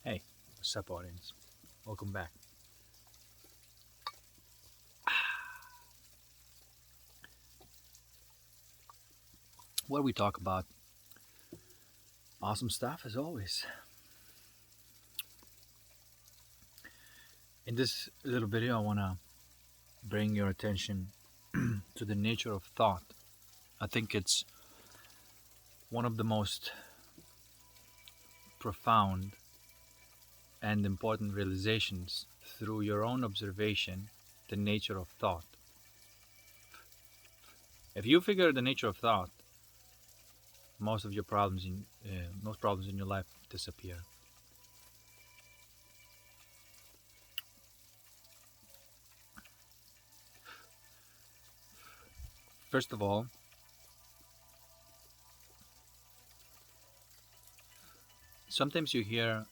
Hey, what's up, audience? Welcome back. What we talk about? Awesome stuff as always. In this little video, I want to bring your attention to the nature of thought. I think it's one of the most profound and important realizations through your own observation, the nature of thought. If you figure the nature of thought, most problems in your life disappear. First of all, sometimes you hear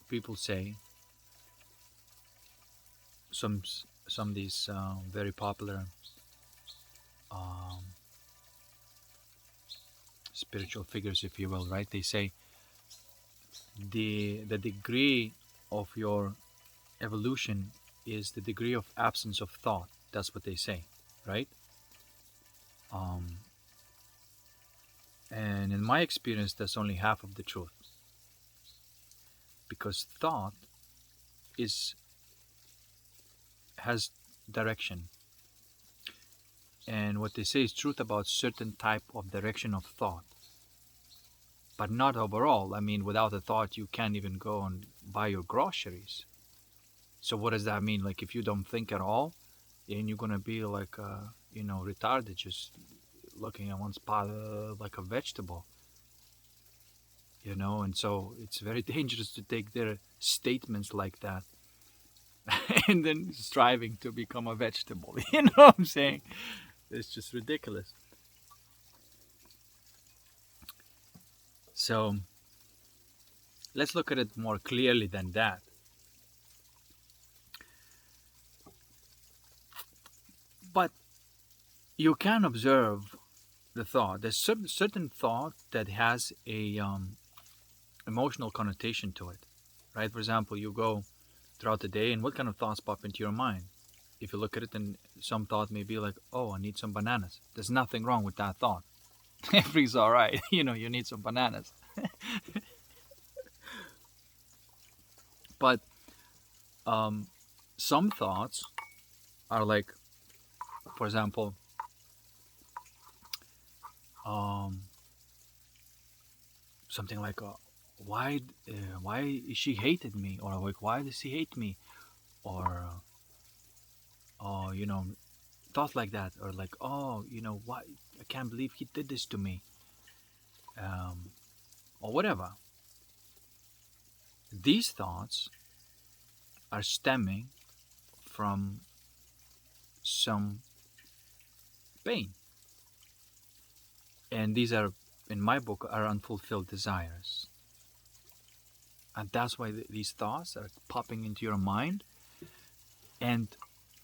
people say some some of these very popular um, spiritual figures, if you will, right? They say the degree of your evolution is the degree of absence of thought. That's what they say, right? Um, and in my experience, that's only half of the truth, because thought is has direction, and what they say is truth about certain type of direction of thought, but not overall. I mean, without a thought, you can't even go and buy your groceries. So what does that mean? Like, if you don't think at all, and you're gonna be like, retarded, just looking at one spot like a vegetable, And so it's very dangerous to take their statements like that and then striving to become a vegetable. You know what I'm saying? It's just ridiculous. So let's look at it more clearly than that. But you can observe the thought. There's certain thought that has a emotional connotation to it, right? For example, you go throughout the day, and what kind of thoughts pop into your mind? If you look at it, and some thought may be like, "Oh, I need some bananas." There's nothing wrong with that thought. Everything's all right. You need some bananas. But some thoughts are like, for example, something like, why she hated me, or like, why does he hate me, or oh, thoughts like that, or like, oh, why, I can't believe he did this to me, or whatever. These thoughts are stemming from some pain, and these are, in my book, are unfulfilled desires, and that's why these thoughts are popping into your mind. And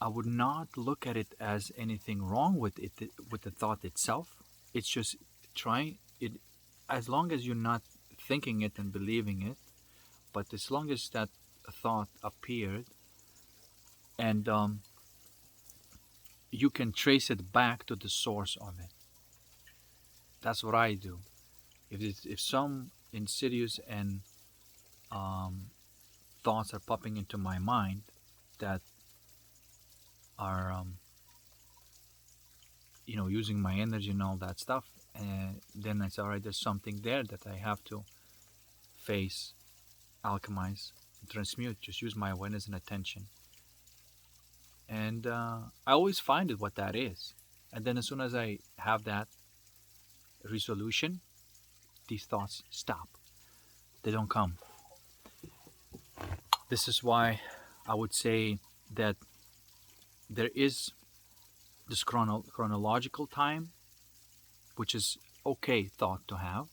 I would not look at it as anything wrong with it, with the thought itself. It's just trying it, as long as you're not thinking it and believing it, but as long as that thought appeared, and you can trace it back to the source of it. That's what I do. If some insidious and thoughts are popping into my mind that are using my energy and all that stuff, and then I say, all right, there's something there that I have to face, alchemize, and transmute. Just use my awareness and attention, and I always find it what that is. And then as soon as I have that resolution, these thoughts stop. They don't come. This is why I would say that there is this chronological time, which is okay thought to have,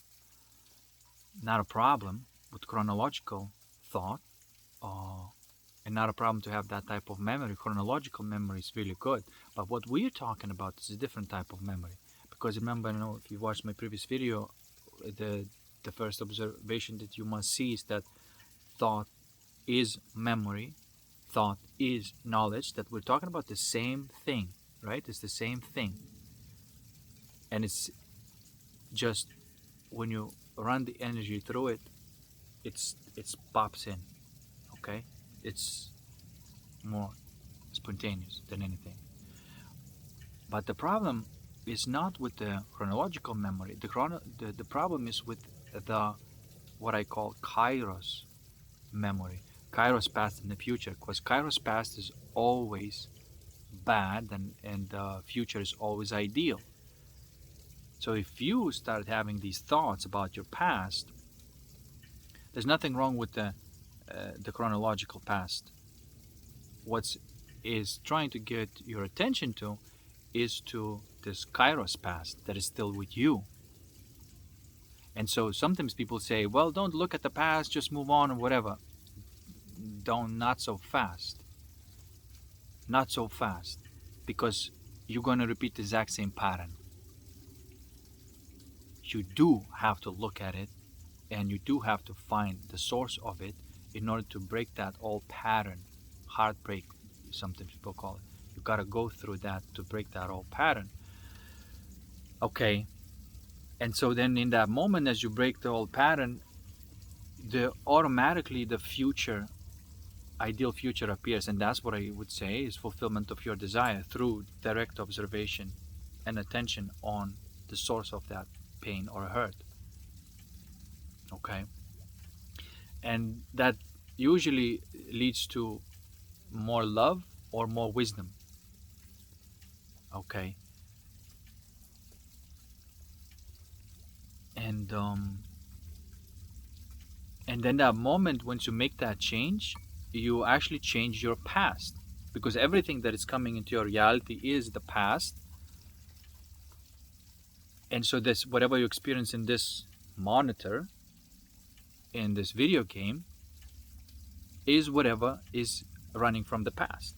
not a problem with chronological thought, and not a problem to have that type of memory. Chronological memory is really good, but what we're talking about is a different type of memory. Because remember, if you watched my previous video, the first observation that you must see is that thought is memory, thought is knowledge, that we're talking about the same thing, right? It's the same thing. And it's just when you run the energy through it, it's pops in, okay? It's more spontaneous than anything. But the problem is not with the chronological memory. The problem is with the what I call kairos memory. Kairos past and the future, because kairos past is always bad and the future is always ideal. So if you start having these thoughts about your past, there's nothing wrong with the chronological past. What is trying to get your attention to is to this kairos past that is still with you. And so sometimes people say, well, don't look at the past, just move on or whatever. Not so fast. Not so fast. Because you're going to repeat the exact same pattern. You do have to look at it, and you do have to find the source of it in order to break that old pattern. Heartbreak, sometimes people call it. You got to go through that to break that old pattern. Okay. And so then in that moment, as you break the old pattern, automatically the future, ideal future appears. And that's what I would say is fulfillment of your desire through direct observation and attention on the source of that pain or hurt. Okay. And that usually leads to more love or more wisdom. Okay. And then that moment, once you make that change, you actually change your past, because everything that is coming into your reality is the past. And so this, whatever you experience in this monitor, in this video game, is whatever is running from the past.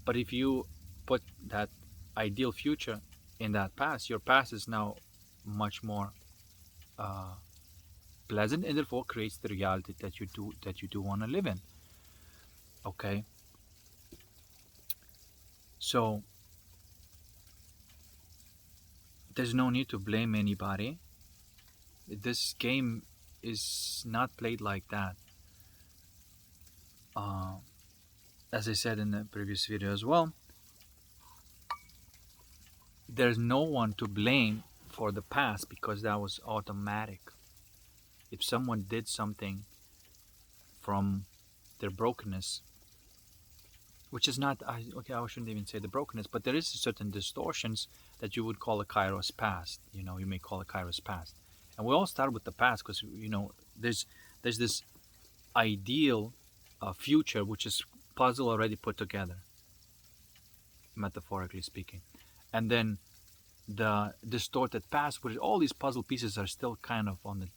But if you put that ideal future in that past, your past is now much more pleasant, and therefore creates the reality that you do want to live in. Okay. So there's no need to blame anybody. This game is not played like that. As I said in the previous video as well, there's no one to blame for the past, because that was automatic. If someone did something from their brokenness, which is not, I shouldn't even say the brokenness, but there is certain distortions that you would call a kairos past. You may call a kairos past. And we all start with the past because, there's this ideal future, which is puzzle already put together, metaphorically speaking. And then the distorted past, where all these puzzle pieces are still kind of on the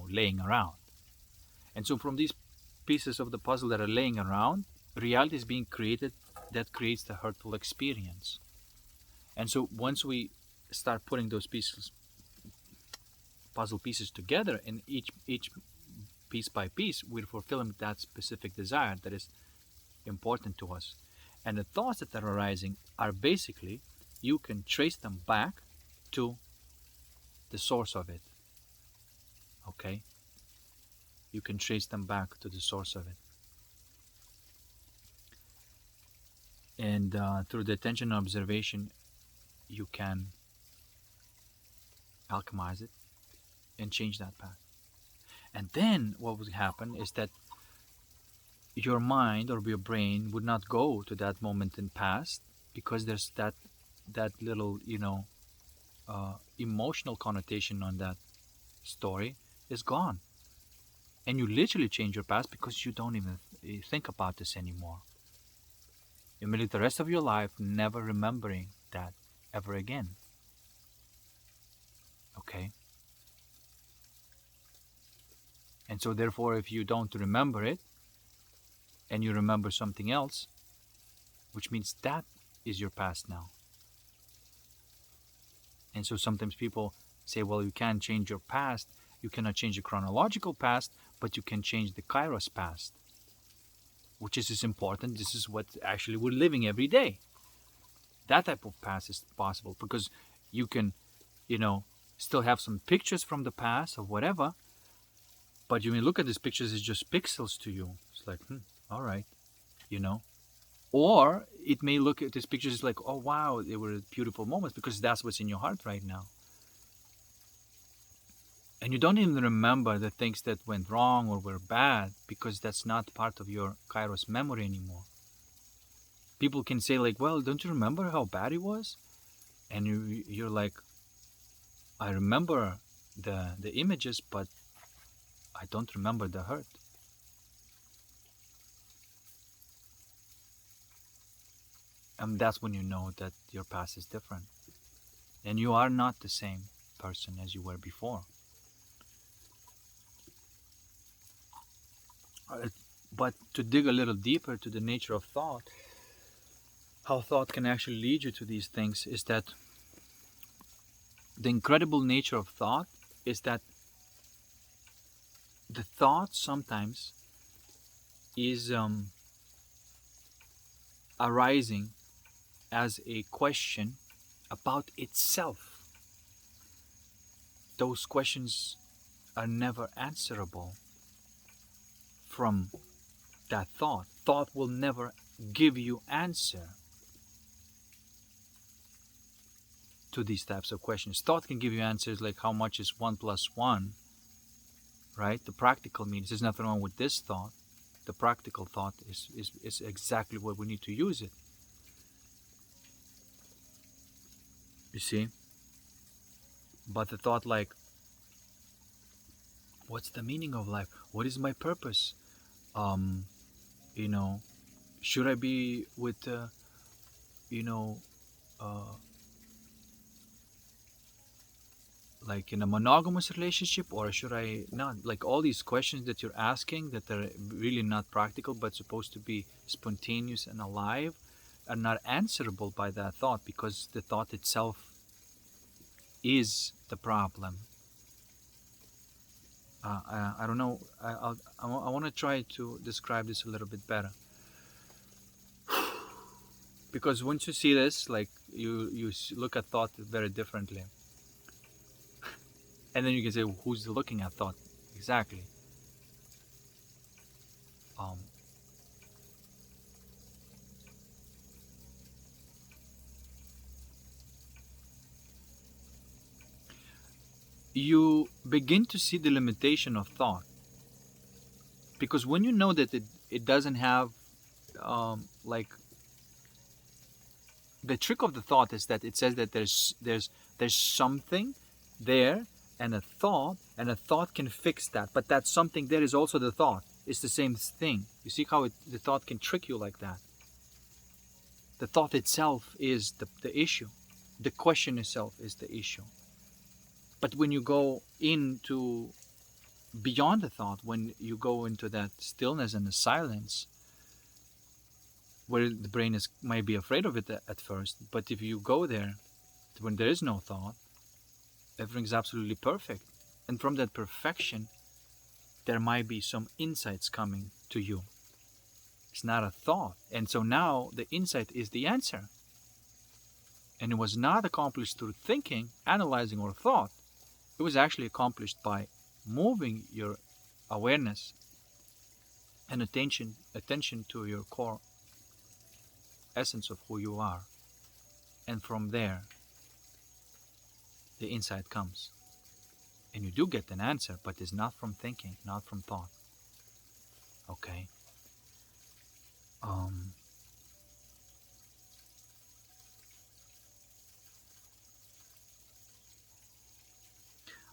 laying around. And so from these pieces of the puzzle that are laying around, reality is being created that creates the hurtful experience. And so once we start putting those puzzle pieces together, and each piece by piece, we're fulfilling that specific desire that is important to us. And the thoughts that are arising are basically, you can trace them back to the source of it. Okay? You can trace them back to the source of it. And through the attention and observation, you can alchemize it and change that path. And then what would happen is that your mind or your brain would not go to that moment in past, because there's that little emotional connotation on that story is gone. And you literally change your past because you don't even think about this anymore. You may live the rest of your life never remembering that ever again. Okay? And so therefore, if you don't remember it, and you remember something else, which means that is your past now. And so sometimes people say, well, you can't change your past, you cannot change your chronological past, but you can change the Kairos past, which is important. This is what actually we're living every day. That type of past is possible because you can, still have some pictures from the past or whatever, but you may look at these pictures as just pixels to you. It's like, all right, you know. Or it may look at these pictures as like, oh wow, they were beautiful moments because that's what's in your heart right now. And you don't even remember the things that went wrong or were bad because that's not part of your Kairos memory anymore. People can say like, well, don't you remember how bad it was? And you're like, I remember the images, but I don't remember the hurt. And that's when you know that your past is different. And you are not the same person as you were before. But to dig a little deeper to the nature of thought, how thought can actually lead you to these things, is that the incredible nature of thought is that the thought sometimes is arising as a question about itself. Those questions are never answerable from that thought. Thought will never give you answer to these types of questions. Thought can give you answers like how much is 1 plus 1, right? The practical means there's nothing wrong with this thought. The practical thought is exactly what we need to use it. You see? But the thought like, what's the meaning of life? What is my purpose? Should I be with, like in a monogamous relationship, or should I not? Like all these questions that you're asking that are really not practical but supposed to be spontaneous and alive are not answerable by that thought because the thought itself is the problem. I don't know. I want to try to describe this a little bit better. Because once you see this, like you look at thought very differently. And then you can say, well, who's looking at thought? Exactly. You begin to see the limitation of thought. Because when you know that it doesn't have, like, the trick of the thought is that it says that there's something there and a thought can fix that, but that something there is also the thought. It's the same thing. You see how the thought can trick you like that. The thought itself is the issue. The question itself is the issue. But when you go into beyond the thought, when you go into that stillness and the silence, where the brain might be afraid of it at first, but if you go there, when there is no thought, everything's absolutely perfect. And from that perfection, there might be some insights coming to you. It's not a thought. And so now the insight is the answer. And it was not accomplished through thinking, analyzing, or thought. It was actually accomplished by moving your awareness and attention to your core essence of who you are. And from there, the insight comes. And you do get an answer, but it's not from thinking, not from thought. Okay?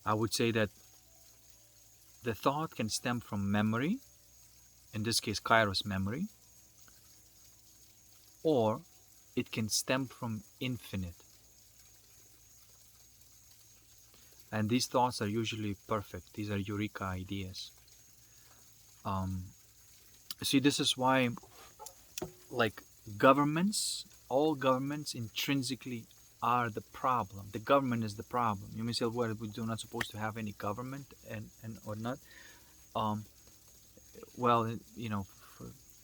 I would say that the thought can stem from memory, in this case Kairos memory, or it can stem from infinite. And these thoughts are usually perfect. These are eureka ideas. See, this is why, like, all governments intrinsically are the problem. The government is the problem. You may say, well, we're not supposed to have any government and or not. well,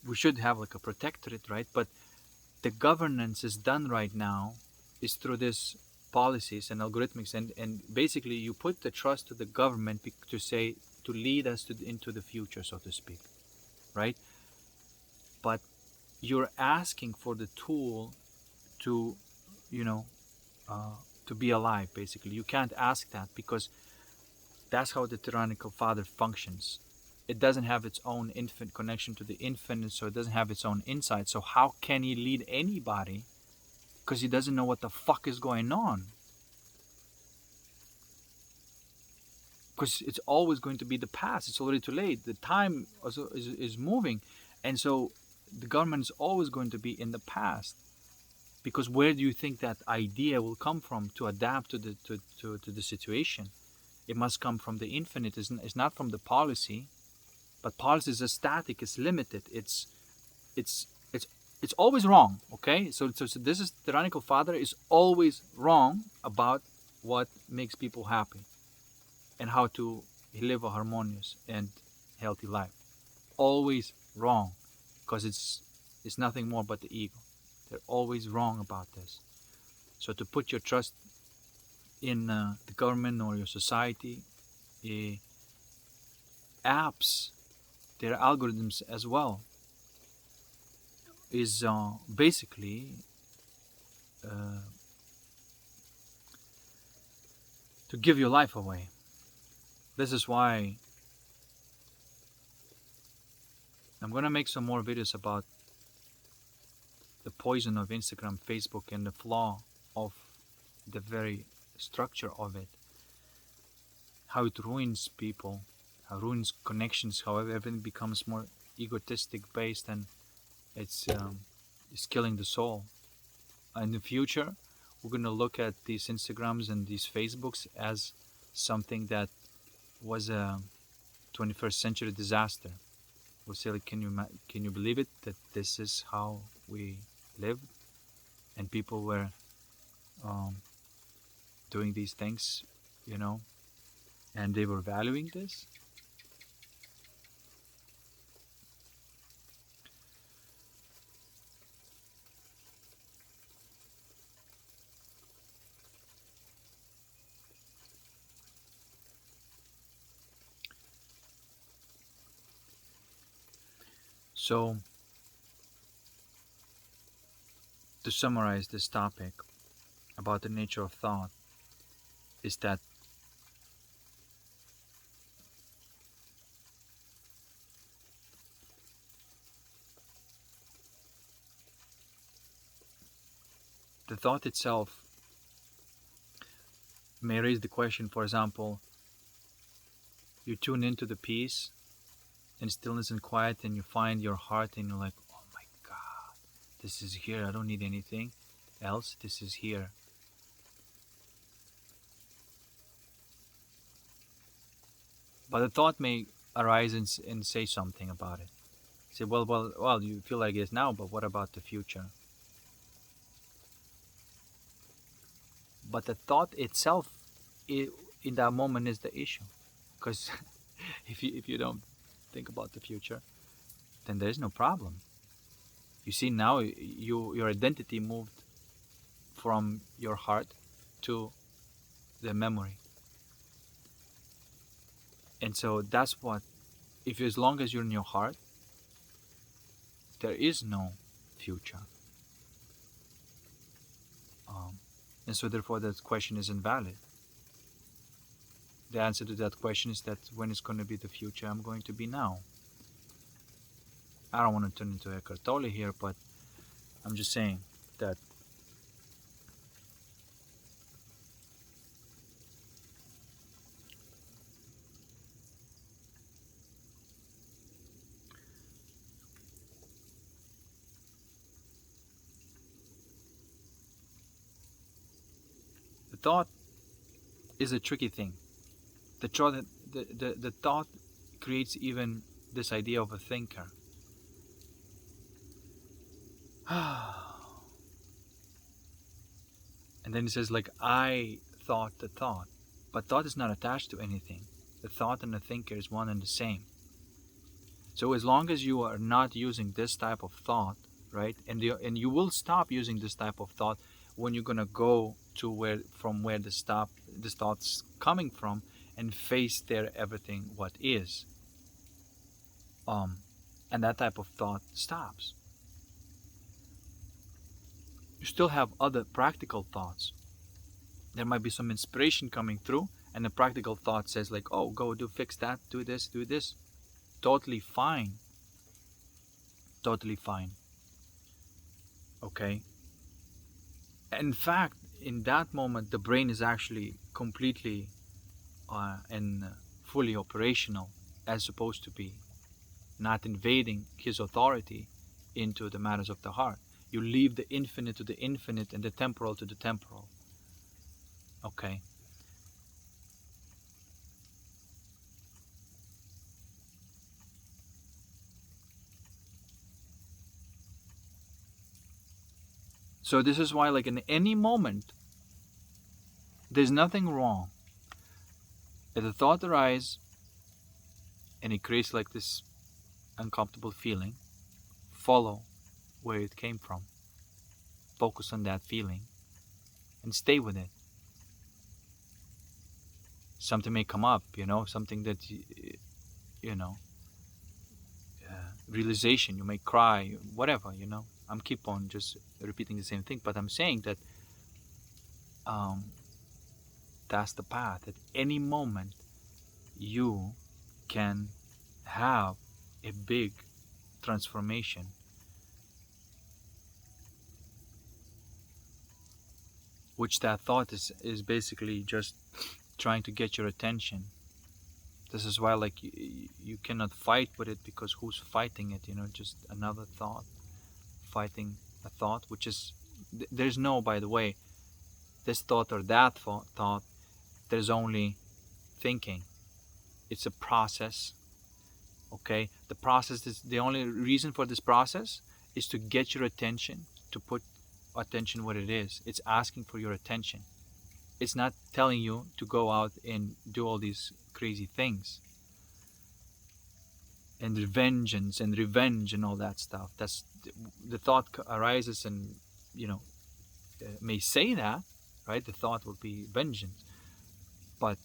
we should have like a protectorate, right? But the governance is done right now is through this policies and algorithmics, and basically you put the trust to the government to say to lead us into the future, so to speak, right? But you're asking for the tool to, you know, to be alive. Basically, you can't ask that because that's how the tyrannical father functions. It doesn't have its own infinite connection to the infinite, so it doesn't have its own insight. So how can he lead anybody? Because he doesn't know what the fuck is going on. Because it's always going to be the past. It's already too late. The time also is moving, and so the government is always going to be in the past. Because where do you think that idea will come from to adapt to the situation? It must come from the infinite. It's not from the policy. But policy is static. It's limited. It's it's it's always wrong. Okay, so this is tyrannical father is always wrong about what makes people happy and how to live a harmonious and healthy life. Always wrong, because it's nothing more but the ego. They're always wrong about this. So to put your trust in the government or your society, apps, their algorithms as well, is basically to give your life away. This is why I'm gonna make some more videos about the poison of Instagram, Facebook, and the flaw of the very structure of it. How it ruins people, how it ruins connections, how everything becomes more egotistic based, and it's killing the soul. In the future, we're gonna look at these Instagrams and these Facebooks as something that was a 21st century disaster. We'll say, like, can you believe it that this is how we lived, and people were doing these things, and they were valuing this. So, to summarize this topic about the nature of thought, is that the thought itself may raise the question. For example, you tune into the peace and stillness and quiet, and you find your heart, and you're like, oh my God, this is here. I don't need anything else. This is here. But the thought may arise and say something about it. Say, well, you feel like this now, but what about the future? But the thought itself, in that moment, is the issue. Because if you don't think about the future, then there is no problem. You see, now your identity moved from your heart to the memory. And so that's what, if as long as you're in your heart, there is no future. And so therefore that question is invalid. The answer to that question is that when it's going to be the future, I'm going to be now. I don't want to turn into Eckhart Tolle here, but I'm just saying that the thought is a tricky thing. The thought creates even this idea of a thinker. And then it says, like, I thought the thought. But thought is not attached to anything. The thought and the thinker is one and the same. So as long as you are not using this type of thought, right, and you will stop using this type of thought when you're gonna go to where this thought's coming from, and face there everything what is, and that type of thought stops. You still have other practical thoughts. There might be some inspiration coming through, and the practical thought says like, oh, go fix that, do this, do this. Totally fine. Totally fine. Okay. In fact, in that moment, the brain is actually completely and fully operational, as supposed to be, not invading his authority into the matters of the heart. You leave the infinite to the infinite and the temporal to the temporal. Okay. So this is why, like, in any moment, there's nothing wrong. If the thought arises and it creates like this uncomfortable feeling, follow where it came from. Focus on that feeling and stay with it. Something may come up, something that, you know, realization, you may cry, whatever, I'm keep on just repeating the same thing, but I'm saying that that's the path. At any moment, you can have a big transformation, which that thought is basically just trying to get your attention. This is why, like, you cannot fight with it, because who's fighting it? Just another thought fighting a thought, which is there's no, by the way, this thought or that thought. There's only thinking. It's a process. Okay, the process is the only reason for this process is to get your attention, to put attention what it is. It's asking for your attention. It's not telling you to go out and do all these crazy things and vengeance and revenge and all that stuff. That's the thought arises, and may say that, right? The thought will be vengeance, but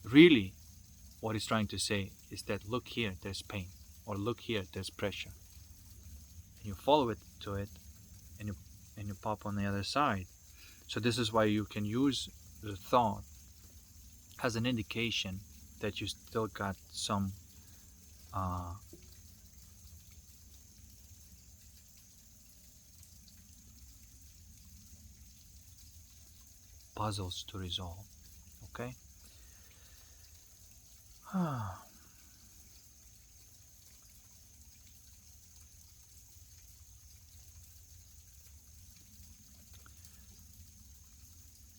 really what he's trying to say is that, look here, there's pain, or look here, there's pressure, and you follow it to it, and you pop on the other side. So this is why you can use the thought as an indication that you still got some puzzles to resolve. Okay.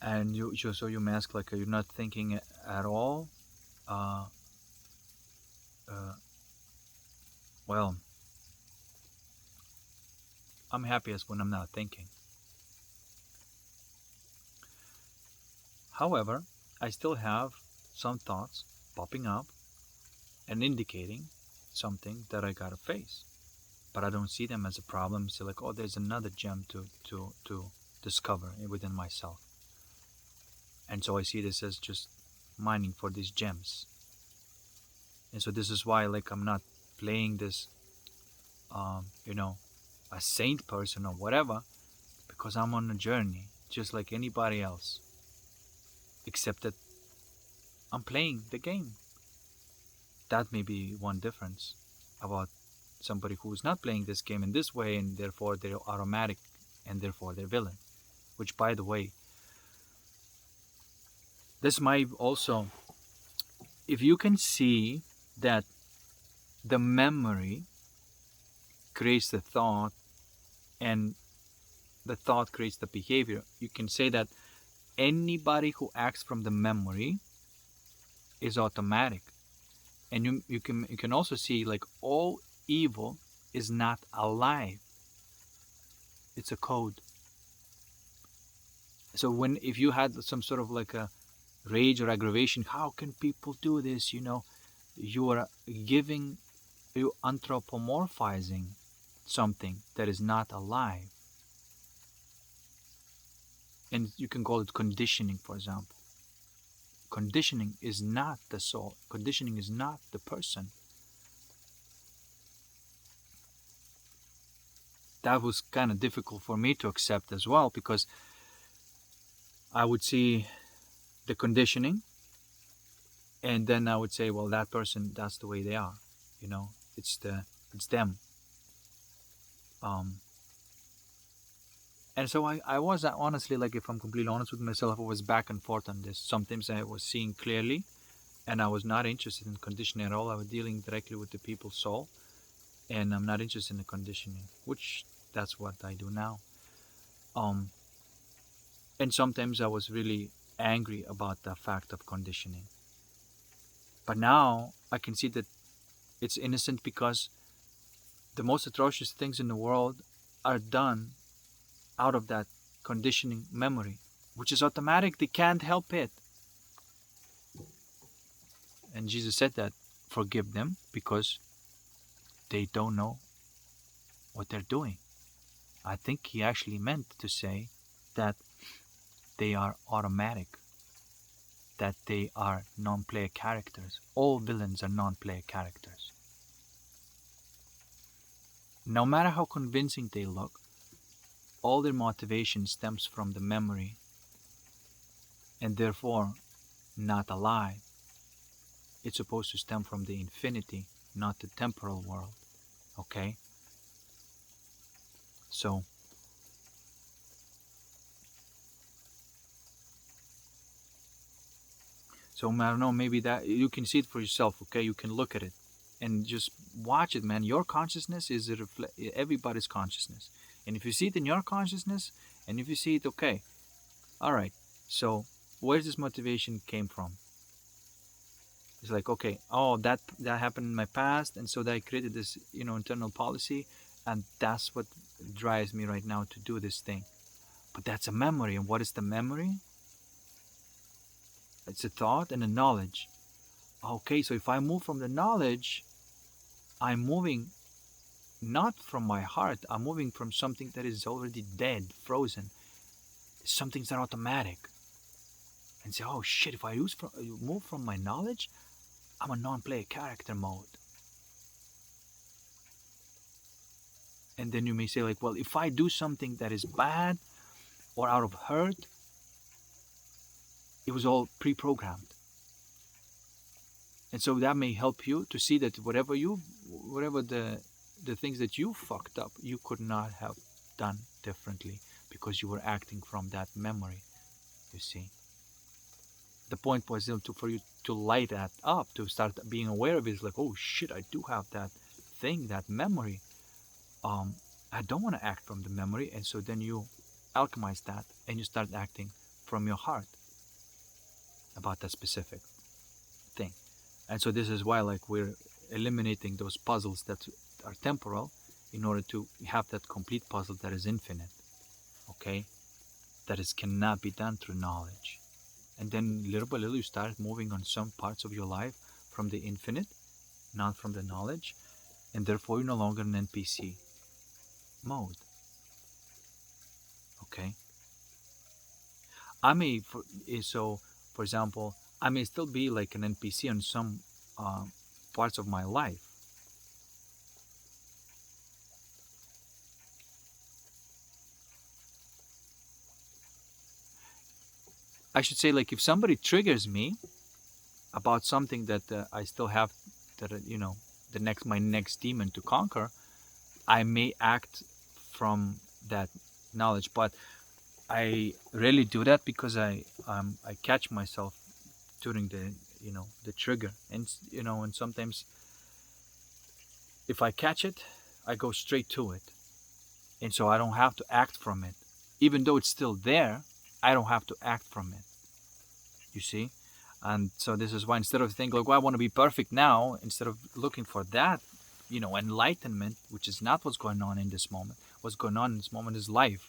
And so you ask, like, you're not thinking at all. Well, I'm happiest when I'm not thinking. However, I still have some thoughts popping up and indicating something that I gotta face, but I don't see them as a problem. So, like, oh, there's another gem to discover within myself, and so I see this as just mining for these gems. And so this is why, like, I'm not playing this, a saint person or whatever, because I'm on a journey just like anybody else, except that I'm playing the game. That may be one difference about somebody who's not playing this game in this way, and therefore they're automatic, and therefore they're villain. Which, by the way, this might also, if you can see that the memory creates the thought and the thought creates the behavior, you can say that anybody who acts from the memory is automatic. And you can also see, like, all evil is not alive. It's a code. So if you had some sort of like a rage or aggravation, how can people do this? You are giving you're anthropomorphizing something that is not alive. And you can call it conditioning, for example. Conditioning is not the soul. Conditioning is not the person. That was kind of difficult for me to accept as well, because I would see the conditioning and then I would say, well, that person, that's the way they are. It's them. And so I was honestly, like, if I'm completely honest with myself, I was back and forth on this. Sometimes I was seeing clearly and I was not interested in conditioning at all. I was dealing directly with the people's soul, and I'm not interested in the conditioning, which that's what I do now. And sometimes I was really angry about the fact of conditioning. But now I can see that it's innocent, because the most atrocious things in the world are done out of that conditioning memory, which is automatic. They can't help it. And Jesus said that, forgive them because they don't know what they're doing. I think he actually meant to say that they are automatic, that they are non-player characters. All villains are non-player characters. No matter how convincing they look, all their motivation stems from the memory, and therefore not alive. It's supposed to stem from the infinity, not the temporal world. Okay? So I don't know, maybe that you can see it for yourself. Okay, you can look at it and just watch it, man. Your consciousness is everybody's consciousness, and if you see it in your consciousness, and if you see it, okay, all right. So where's this motivation came from? It's like, okay, oh, that happened in my past, and so that I created this, internal policy, and that's what drives me right now to do this thing. But that's a memory, and what is the memory? It's a thought and a knowledge. Okay, so if I move from the knowledge, I'm moving not from my heart. I'm moving from something that is already dead, frozen. Something's not automatic. And say, oh shit, if I move from my knowledge, I'm a non-player character mode. And then you may say, like, well, if I do something that is bad or out of hurt, it was all pre-programmed. And so that may help you to see that whatever the things that you fucked up, you could not have done differently, because you were acting from that memory. You see, the point was for you to light that up, to start being aware of it. It's like, oh shit, I do have that thing, that memory. I don't want to act from the memory. And so then you alchemize that and you start acting from your heart about that specific thing. And so this is why, like, we're eliminating those puzzles that are temporal in order to have that complete puzzle that is infinite. Okay, that cannot be done through knowledge. And then little by little you start moving on some parts of your life from the infinite, not from the knowledge, and therefore you're no longer in NPC mode. Okay, for example, I may still be like an NPC on some parts of my life. I should say, like, if somebody triggers me about something that I still have, that my next demon to conquer, I may act from that knowledge, but I rarely do that, because I catch myself during the trigger, and and sometimes if I catch it, I go straight to it, and so I don't have to act from it, even though it's still there. I don't have to act from it. You see? And so this is why, instead of thinking like, well, I want to be perfect now, instead of looking for that, enlightenment, which is not what's going on in this moment. What's going on in this moment is life,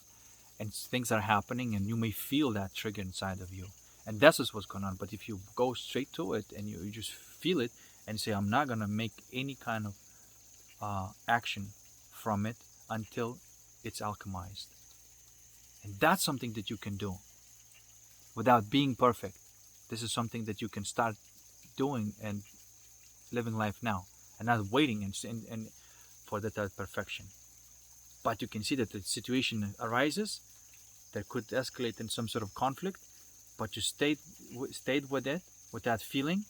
and things are happening, and you may feel that trigger inside of you, and that's just what's going on. But if you go straight to it and you just feel it and say, I'm not gonna make any kind of action from it until it's alchemized. And that's something that you can do without being perfect. This is something that you can start doing and living life now, and not waiting and for that perfection. But you can see that the situation arises that could escalate in some sort of conflict, but you stayed with it, with that feeling,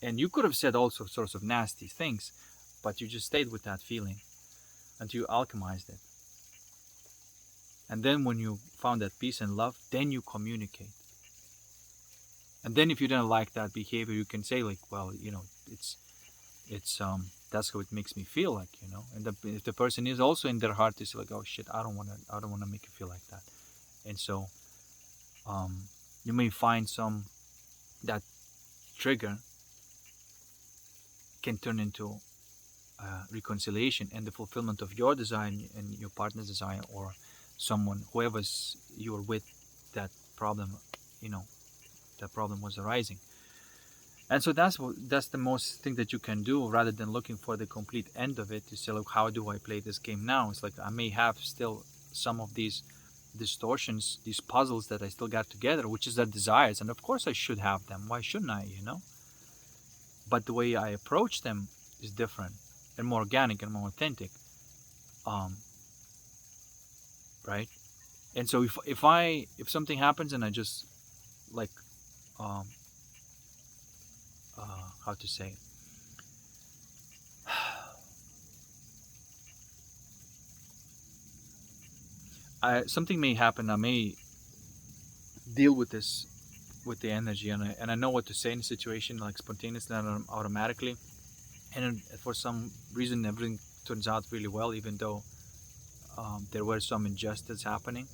and you could have said all sorts of nasty things, but you just stayed with that feeling until you alchemized it. And then when you found that peace and love, then you communicate. And then if you don't like that behavior, you can say like, well, it's that's how it makes me feel like, And if the person is also in their heart is like, oh shit, I don't want to make you feel like that. And so you may find that trigger can turn into reconciliation and the fulfillment of your desire and your partner's desire, or whoever's you're with, that problem was arising. And so that's the most thing that you can do, rather than looking for the complete end of it. To say, look, how do I play this game now? It's like I may have still some of these distortions, these puzzles that I still got together, which is their desires, and of course I should have them. Why shouldn't I? But the way I approach them is different and more organic and more authentic. Right? And so if something happens and I just like how to say, something may happen, I may deal with this with the energy, and I know what to say in a situation, like spontaneously and automatically, and for some reason everything turns out really well, even though there were some injustice happening.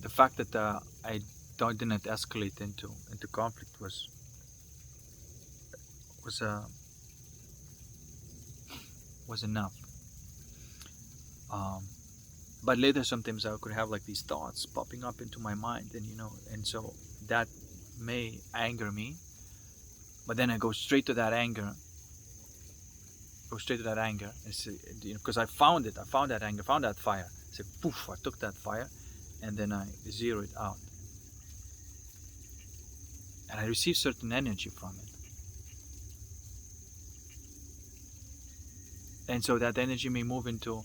The fact that I didn't escalate into conflict was enough. But later, sometimes I could have like these thoughts popping up into my mind, and so that may anger me. But then I go straight to that anger. Because I found it. I found that anger, found that fire. I said, poof! I took that fire, and then I zero it out, and I receive certain energy from it. And so that energy may move into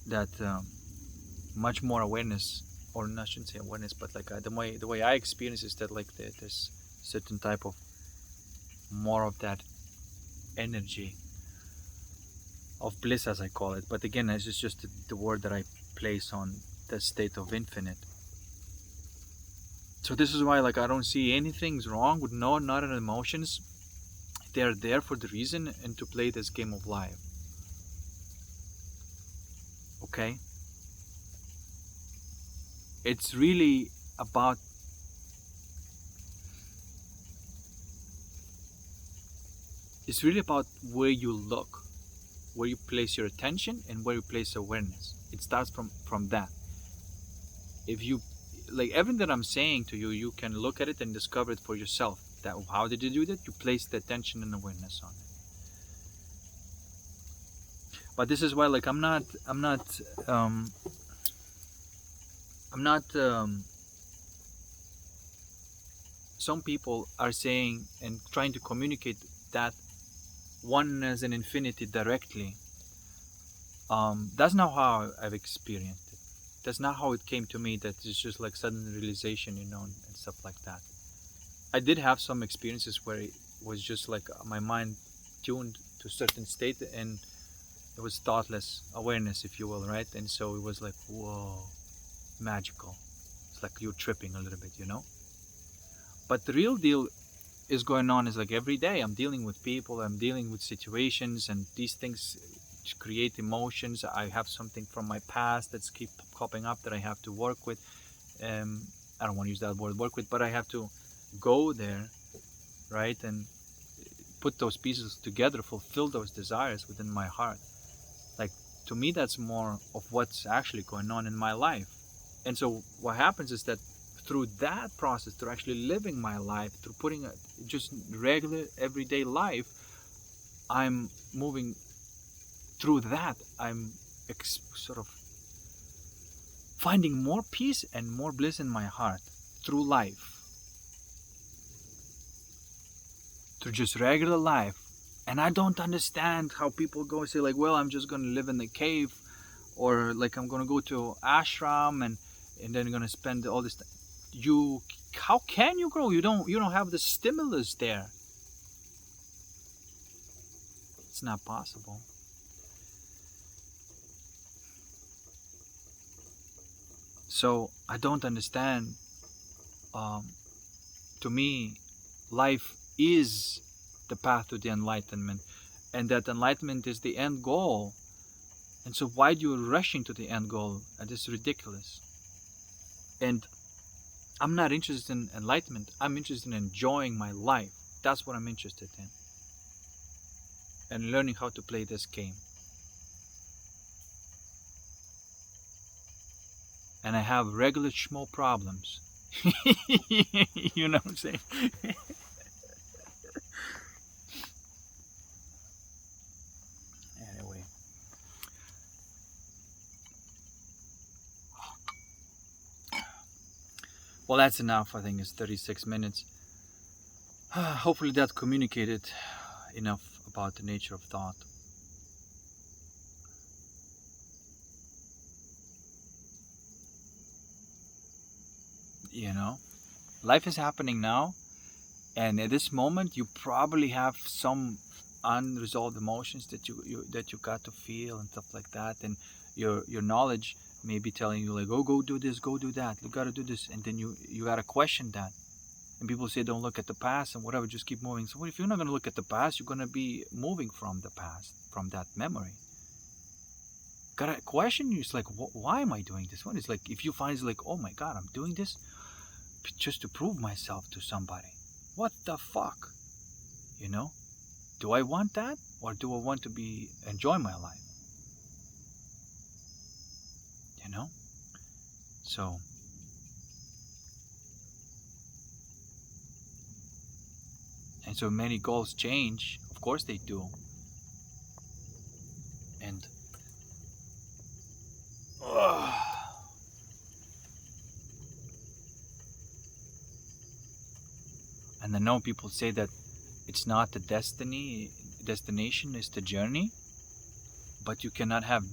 that much more awareness, or I shouldn't say awareness, but like the way I experience is that like there's certain type of more of that energy of bliss, as I call it. But again, it's just the word that I place on the state of infinite. So this is why like I don't see anything's wrong with not an emotions. They're there for the reason and to play this game of life. Okay? It's really about where you look, where you place your attention, and where you place awareness. It starts from that. If you like everything that I'm saying to you, you can look at it and discover it for yourself. That how did you do that? You place the attention and awareness on it. But this is why like I'm not some people are saying and trying to communicate that oneness and infinity directly. That's not how I've experienced it. That's not how it came to me, that it's just like sudden realization, and stuff like that. I did have some experiences where it was just like my mind tuned to a certain state, and it was thoughtless awareness, if you will, right? And so it was like, whoa, magical. It's like you're tripping a little bit, But the real deal is going on is like every day I'm dealing with people, I'm dealing with situations, and these things create emotions. I have something from my past that's keep popping up that I have to work with. I don't want to use that word work with, but I have to go there, right, and put those pieces together, fulfill those desires within my heart. Like, to me, that's more of what's actually going on in my life. And so what happens is that through that process, through actually living my life, through putting just regular everyday life, I'm moving through that. I'm sort of finding more peace and more bliss in my heart through life, through just regular life. And I don't understand how people go and say like, well, I'm just going to live in the cave, or like I'm going to go to ashram and then going to spend all this time. How can you grow? You don't have the stimulus there. It's not possible. So I don't understand. To me, life is the path to the enlightenment, and that enlightenment is the end goal. And so why do you rushing to the end goal? That is ridiculous. And I'm not interested in enlightenment. I'm interested in enjoying my life. That's what I'm interested in. And learning how to play this game. And I have regular small problems. You know what I'm saying? Anyway. Well, that's enough. I think it's 36 minutes. Hopefully that communicated enough about the nature of thought. You know, life is happening now, and at this moment you probably have some unresolved emotions that you got to feel and stuff like that, and your knowledge may be telling you like, oh, go do this, go do that, you got to do this, and then you got to question that. And people say don't look at the past and whatever, just keep moving. So what if you're not going to look at the past? You're going to be moving from the past, from that memory. Gotta question you. It's like, why am I doing this one? It's like, if you find it's like, oh my god, I'm doing this just to prove myself to somebody. What the fuck? You know? Do I want that? Or do I want to enjoy my life? You know? So and so many goals change. Of course they do. And and I know people say that it's not the destination is the journey, but you cannot have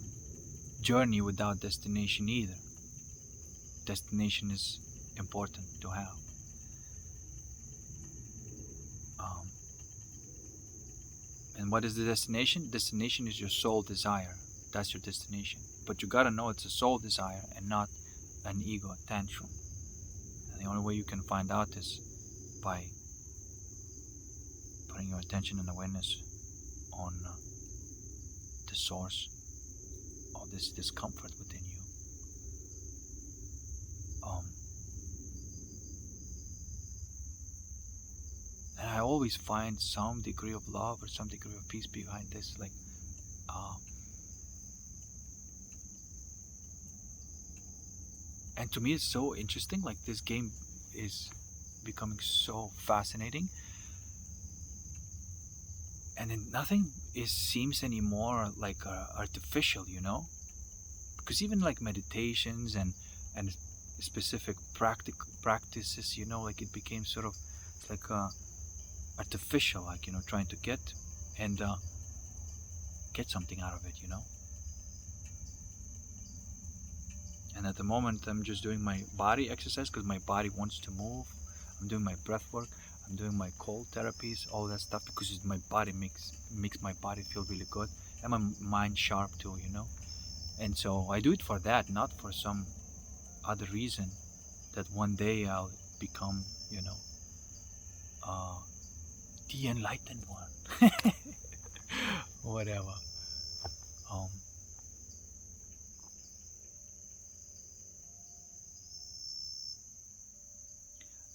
journey without destination either. Destination is important to have. And what is the destination? Destination is your soul desire. That's your destination. But you gotta know it's a soul desire and not an ego tantrum. And the only way you can find out is by putting your attention and awareness on the source of this discomfort within you. And I always find some degree of love or some degree of peace behind this. Like, and to me it's so interesting. Like, this game is becoming so fascinating. And then nothing seems anymore like artificial, you know? Because even like meditations and specific practices, you know, like it became sort of like artificial, like, you know, trying to get something out of it, you know. And at the moment I'm just doing my body exercise because my body wants to move. I'm doing my breath work, I'm doing my cold therapies, all that stuff, because my body makes my body feel really good, and my mind sharp too, you know. And so I do it for that, not for some other reason that one day I'll become, you know, the enlightened one. Whatever.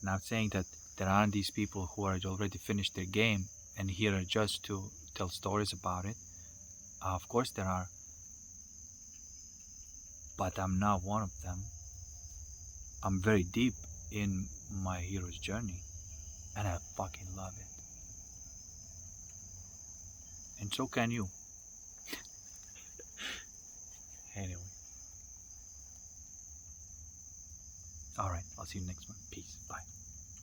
Not saying that there aren't these people who are already finished their game and here are just to tell stories about it. Of course there are, but I'm not one of them. I'm very deep in my hero's journey, and I fucking love it. And so can you. Anyway. Alright, I'll see you next one. Peace. Bye.